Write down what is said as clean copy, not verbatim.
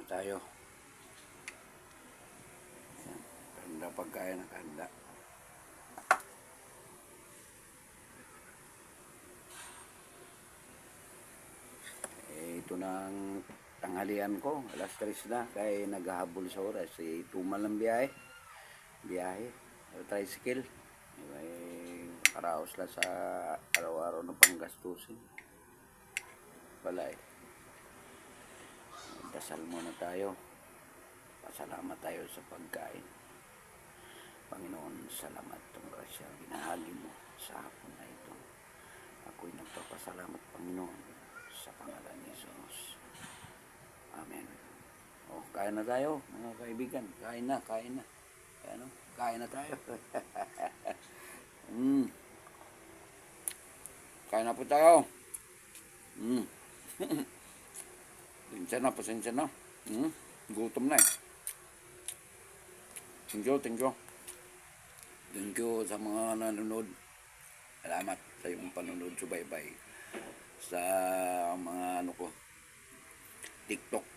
na tayo. Handa pagkain, nakahanda. Ito na ang tanghalian ko. Alas 3 na. Kaya naghahabol sa oras. Tumal ng biyahe. Tricycle. May karaos lang sa araw-araw na panggastusin. Wala eh. Dasal muna tayo. Pasalamat tayo sa pagkain. Panginoon, salamat itong grasya. Binahagi mo sa hapon na ito. Ako'y nagpapasalamat, Panginoon, sa pangalan ni Jesus. Amen. Kain na tayo, mga kaibigan. Kain na. Ano? Kain na tayo. Kain na po tayo. Pasensya na. Gutom na eh. Thank you. Thank you sa mga nanonood. Salamat sa iyong panonood. Subaybay sa mga TikTok.